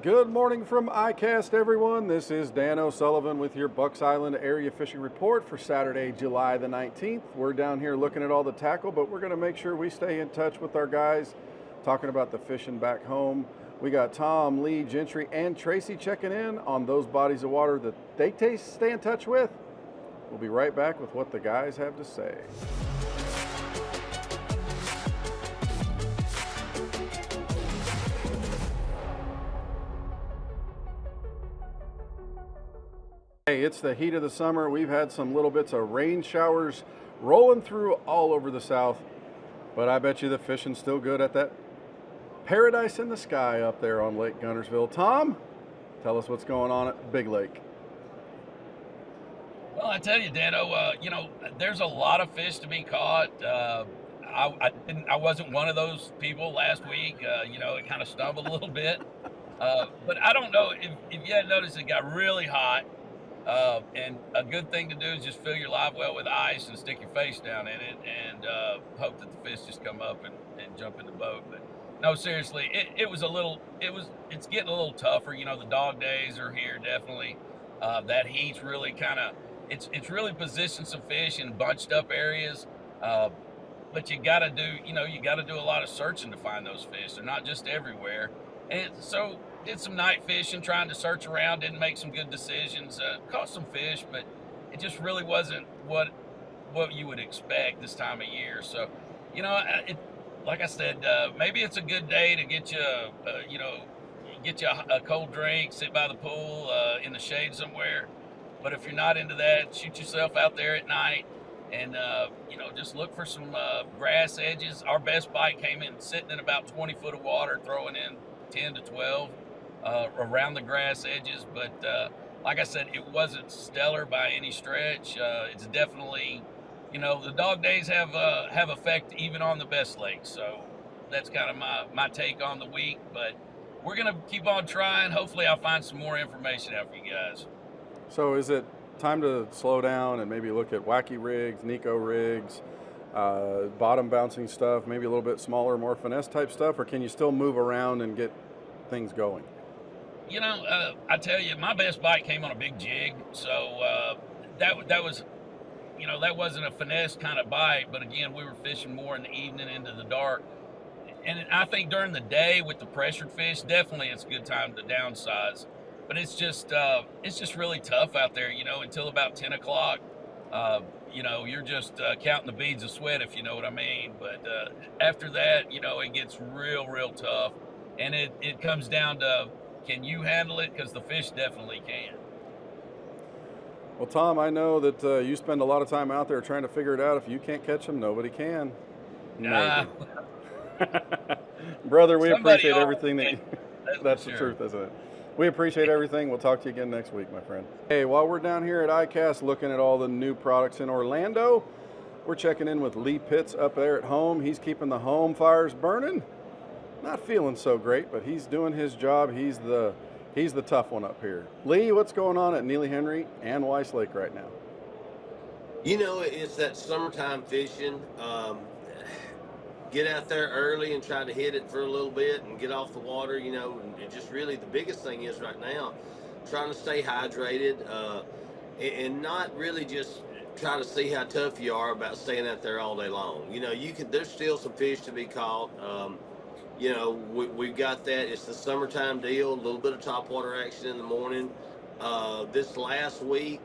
Good morning from ICAST, everyone. This is Dan O'Sullivan with your Bucks Island Area Fishing Report for Saturday, July the 19th. We're down here looking at all the tackle, but we're going to make sure we stay in touch with our guys, talking about the fishing back home. We got Tom, Lee, Gentry, and Tracy checking in on those bodies of water that they stay in touch with. We'll be right back with what the guys have to say. Hey, it's the heat of the summer. We've had some little bits of rain showers rolling through all over the south, but I bet you the fishing's still good at that paradise in the sky up there on Lake Guntersville. Tom, tell us what's going on at Big Lake. Well, I tell you, Dano, there's a lot of fish to be caught. I wasn't one of those people last week. It kind of stumbled a little bit. But I don't know if you had noticed, it got really hot. And a good thing to do is just fill your live well with ice and stick your face down in it and hope that the fish just come up and jump in the boat. But no, seriously, it's getting a little tougher. The dog days are here, definitely. That heat's really it's really positioned some fish in bunched up areas. But you gotta do a lot of searching to find those fish. They're not just everywhere. And so did some night fishing, trying to search around, didn't make some good decisions, caught some fish, but it just really wasn't what you would expect this time of year. So, like I said, maybe it's a good day to get you a cold drink, sit by the pool, in the shade somewhere. But if you're not into that, shoot yourself out there at night and, just look for some grass edges. Our best bite came in sitting in about 20 foot of water, throwing in 10 to 12 around the grass edges. But like I said, it wasn't stellar by any stretch. It's definitely, the dog days have effect even on the best lakes. So that's kind of my take on the week. But we're going to keep on trying. Hopefully I'll find some more information out for you guys. So is it time to slow down and maybe look at wacky rigs, Nico rigs, bottom bouncing stuff, maybe a little bit smaller, more finesse type stuff, or can you still move around and get things going? I tell you, my best bite came on a big jig, so that was, that wasn't a finesse kind of bite. But again, we were fishing more in the evening into the dark, and I think during the day with the pressured fish, definitely it's a good time to downsize. But it's just really tough out there, until about 10 o'clock. You're just counting the beads of sweat, if you know what I mean. But after that, it gets real, real tough. And it comes down to, can you handle it? Because the fish definitely can. Well, Tom, I know that you spend a lot of time out there trying to figure it out. If you can't catch them, nobody can. Nah. Brother, we Somebody appreciate always everything can. that's for the sure. truth, isn't it? We appreciate everything. We'll talk to you again next week, my friend. Hey, while we're down here at ICAST looking at all the new products in Orlando, we're checking in with Lee Pitts up there at home. He's keeping the home fires burning. Not feeling so great, but he's doing his job. He's the tough one up here. Lee, what's going on at Neely Henry and Weiss Lake right now? It's that summertime fishing. Get out there early and try to hit it for a little bit and get off the water, and just really the biggest thing is right now, trying to stay hydrated and not really just try to see how tough you are about staying out there all day long. There's still some fish to be caught. We've got that. It's the summertime deal, a little bit of topwater action in the morning. This last week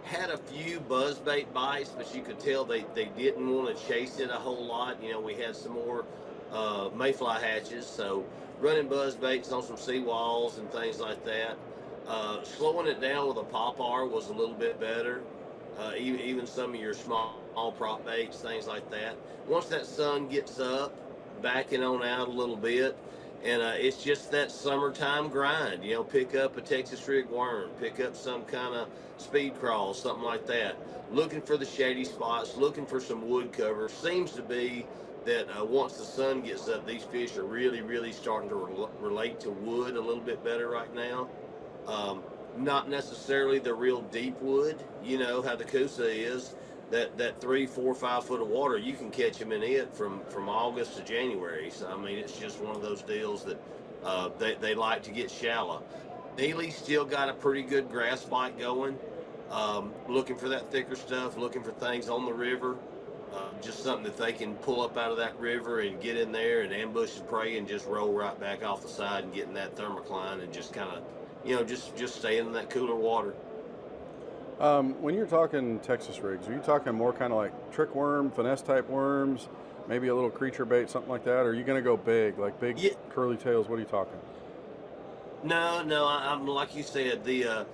had a few buzzbait bites, but you could tell they didn't want to chase it a whole lot. We had some more mayfly hatches, so running buzzbaits on some seawalls and things like that. Slowing it down with a popper was a little bit better. Even some of your small prop baits, things like that. Once that sun gets up, backing on out a little bit, and it's just that summertime grind. Pick up a Texas rig worm, pick up some kind of speed crawl, something like that. Looking for the shady spots, looking for some wood cover. Seems to be that once the sun gets up, these fish are really, really starting to relate to wood a little bit better right now. Not necessarily the real deep wood, how the Coosa is. that 3, 4, 5 foot of water, you can catch them in it from August to January. So I mean, it's just one of those deals that They like to get shallow. Neely's still got a pretty good grass bite going. Looking for that thicker stuff, looking for things on the river. Just something that they can pull up out of that river and get in there and ambush the prey and just roll right back off the side and get in that thermocline and just kind of, just stay in that cooler water. When you're talking Texas rigs, are you talking more kind of like trick worm, finesse type worms, maybe a little creature bait, something like that? Or are you going to go big, like big curly tails? What are you talking? No, I'm like you said, the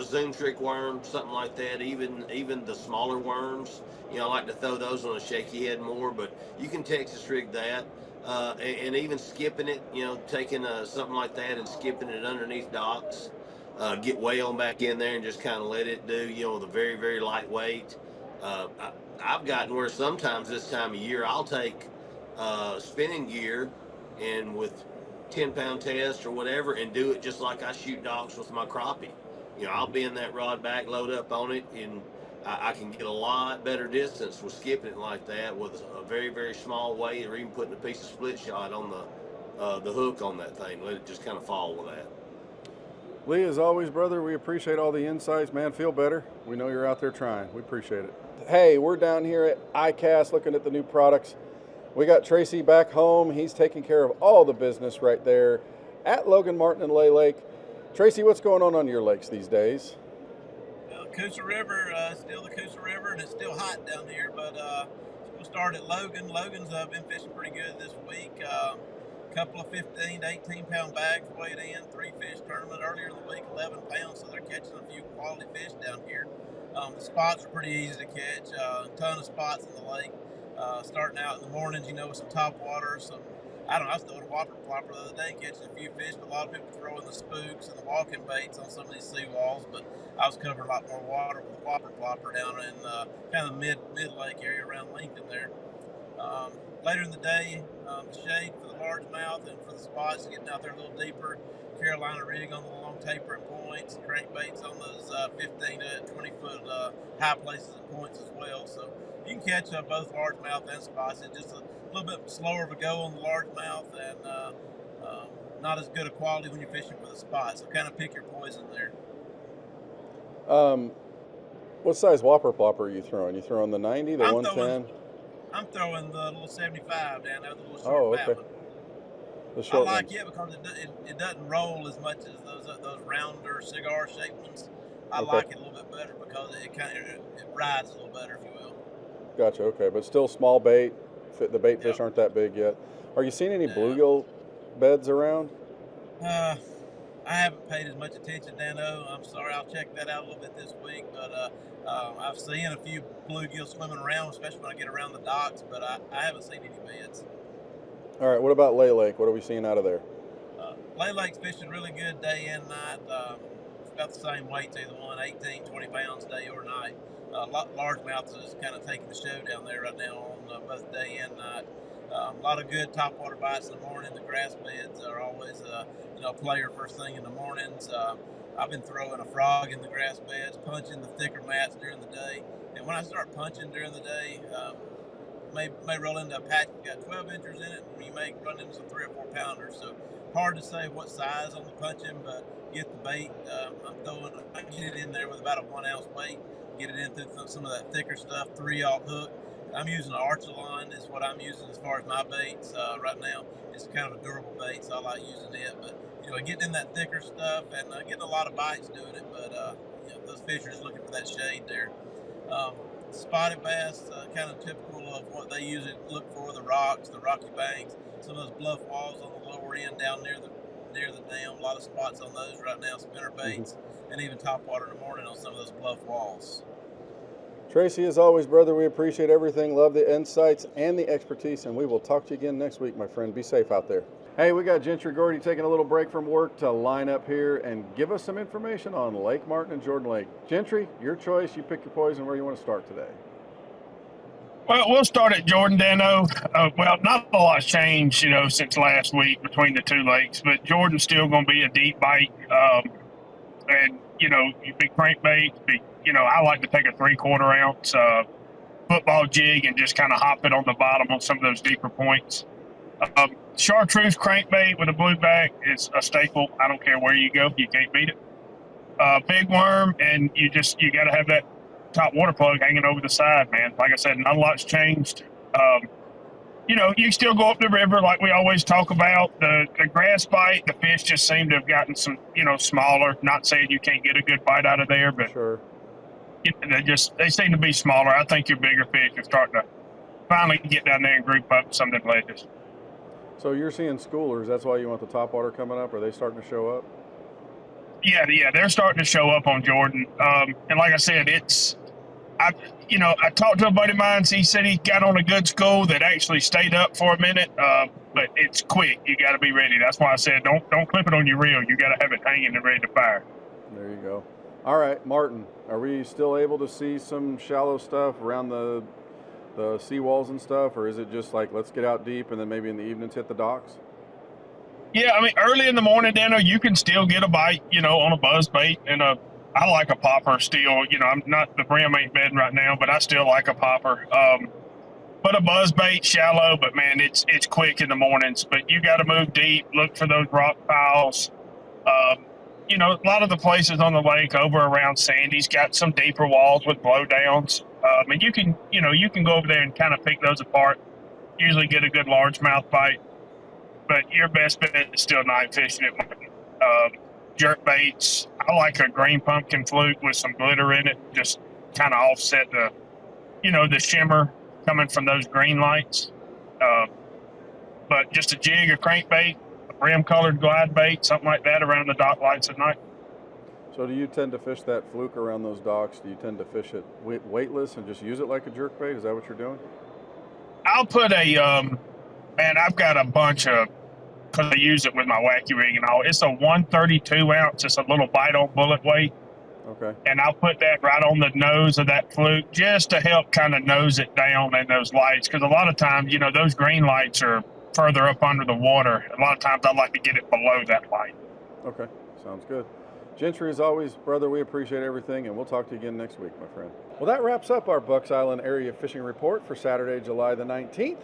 zoom trick worm, something like that. Even the smaller worms, I like to throw those on a shaky head more. But you can Texas rig that, and even skipping it, taking something like that and skipping it underneath docks. Get way on back in there and just kind of let it do, the very, very lightweight. I've gotten where sometimes this time of year I'll take spinning gear and with 10-pound test or whatever and do it just like I shoot dogs with my crappie. I'll bend that rod back, load up on it, and I can get a lot better distance with skipping it like that with a very, very small weight, or even putting a piece of split shot on the hook on that thing. Let it just kind of fall with that. Lee, as always, brother, we appreciate all the insights. Man, feel better. We know you're out there trying. We appreciate it. Hey, we're down here at ICAST looking at the new products. We got Tracy back home. He's taking care of all the business right there at Logan, Martin, and Lay Lake. Tracy, what's going on your lakes these days? Coosa River, still the Coosa River, and it's still hot down here, but we'll start at Logan. Logan's been fishing pretty good this week. Couple of 15 to 18-pound bags weighed in, 3-fish tournament earlier in the week, 11 pounds, so they're catching a few quality fish down here. The spots are pretty easy to catch, a ton of spots in the lake. Starting out in the mornings, with some top water, I was throwing a whopper plopper the other day, catching a few fish, but a lot of people throwing the spooks and the walking baits on some of these seawalls, but I was covering a lot more water with a whopper plopper down in kind of the mid-lake area around Lincoln there. Later in the day, shade for the largemouth and for the spots, getting out there a little deeper. Carolina rig on the long tapering points, crankbaits on those 15 to 20 foot high places and points as well. So you can catch both largemouth and spots. It's just a little bit slower of a go on the largemouth and not as good a quality when you're fishing for the spots. So kind of pick your poison there. What size whopper plopper are you throwing? You throwing the 90, the 110? I'm throwing the little 75 down there, the little short okay. one. The short I like ones. it because it doesn't roll as much as those rounder cigar shaped ones. I Okay. like it a little bit better because it rides a little better, if you will. Gotcha. Okay, but still small bait. The bait fish aren't that big yet. Are you seeing any bluegill beds around? I haven't paid as much attention, Dano. I'm sorry. I'll check that out a little bit this week. But I've seen a few bluegill swimming around, especially when I get around the docks. But I haven't seen any beds. All right. What about Lay Lake? What are we seeing out of there? Lay Lake's fishing really good day and night. It's about the same weights, either one, 18, 20 pounds day or night. Largemouth is kind of taking the show down there right now on both day and night. A lot of good topwater bites in the morning. The grass beds are always a player first thing in the mornings. I've been throwing a frog in the grass beds, punching the thicker mats during the day. And when I start punching during the day, may roll into a patch that's got 12 inches in it, and you may run into some 3 or 4 pounders. So hard to say what size on the punching, but get the bait. I get it in there with about a 1 ounce weight, get it in through some of that thicker stuff, 3/0 hook. I'm using an Archer-line is what I'm using as far as my baits right now. It's kind of a durable bait, so I like using it. But getting in that thicker stuff and getting a lot of bites doing it. But those fish are just looking for that shade there. Spotted bass, kind of typical of what they usually look for: the rocks, the rocky banks, some of those bluff walls on the lower end down near the dam. A lot of spots on those right now, spinner baits, and even topwater in the morning on some of those bluff walls. Tracy, as always, brother, we appreciate everything. Love the insights and the expertise, and we will talk to you again next week, my friend. Be safe out there. Hey, we got Gentry Gordy taking a little break from work to line up here and give us some information on Lake Martin and Jordan Lake. Gentry, your choice. You pick your poison. Where you want to start today? Well, we'll start at Jordan, Dano. Well, not a lot's changed, since last week between the two lakes, but Jordan's still going to be a deep bite. And, you big crankbait, I like to take a 3/4 ounce football jig and just kind of hop it on the bottom on some of those deeper points. Chartreuse crankbait with a blueback is a staple. I don't care where you go, you can't beat it. Big worm, and you got to have that top water plug hanging over the side, man. Like I said, not a lot's changed. You still go up the river like we always talk about. The grass bite, the fish just seem to have gotten some, smaller. Not saying you can't get a good bite out of there, but Sure. they seem to be smaller. I think your bigger fish are starting to finally get down there and group up some of the ledges. So you're seeing schoolers. That's why you want the topwater coming up. Are they starting to show up? Yeah, they're starting to show up on Jordan. And like I said, I talked to a buddy of mine. He said he got on a good school that actually stayed up for a minute, but it's quick. You got to be ready. That's why I said don't clip it on your reel. You got to have it hanging and ready to fire. There you go. All right, Martin, are we still able to see some shallow stuff around the seawalls and stuff, or is it just like let's get out deep and then maybe in the evenings hit the docks? Yeah, I mean, early in the morning, Dano, you can still get a bite, on a buzz bait. And I like a popper still. I'm not, the brim ain't bedding right now, but I still like a popper. But a buzz bait, shallow, but man, it's quick in the mornings. But you got to move deep, look for those rock piles. A lot of the places on the lake over around Sandy's got some deeper walls with blowdowns. And you can go over there and kind of pick those apart. Usually get a good largemouth bite. But your best bet is still night fishing it. Jerk baits. I like a green pumpkin fluke with some glitter in it. Just kind of offset the shimmer coming from those green lights. But just a jig, a crankbait, a brim-colored glide bait, something like that around the dock lights at night. So do you tend to fish that fluke around those docks? Do you tend to fish it weightless and just use it like a jerk bait? Is that what you're doing? I'll put I've got a bunch of, because I use it with my wacky rig and all. It's a 132 ounce. It's a little bite on bullet weight. Okay. And I'll put that right on the nose of that fluke just to help kind of nose it down in those lights. Because a lot of times, those green lights are further up under the water. A lot of times I like to get it below that light. Okay. Sounds good. Gentry, as always, brother, we appreciate everything, and we'll talk to you again next week, my friend. Well, that wraps up our Bucks Island Area Fishing Report for Saturday, July the 19th.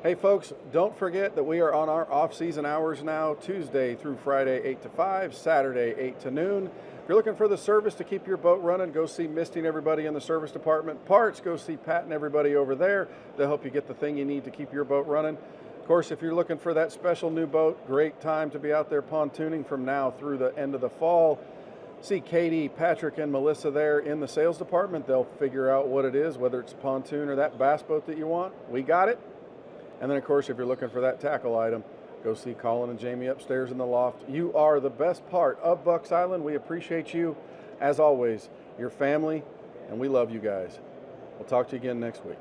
Hey folks, don't forget that we are on our off-season hours now, Tuesday through Friday 8 to 5, Saturday 8 to noon. If you're looking for the service to keep your boat running, go see Misty and everybody in the service department. Parts, go see Pat and everybody over there. They'll help you get the thing you need to keep your boat running. Of course, if you're looking for that special new boat, great time to be out there pontooning from now through the end of the fall. See Katie, Patrick, and Melissa there in the sales department. They'll figure out what it is, whether it's a pontoon or that bass boat that you want. We got it. And then, of course, if you're looking for that tackle item, go see Colin and Jamie upstairs in the loft. You are the best part of Bucks Island. We appreciate you, as always, your family, and we love you guys. We'll talk to you again next week.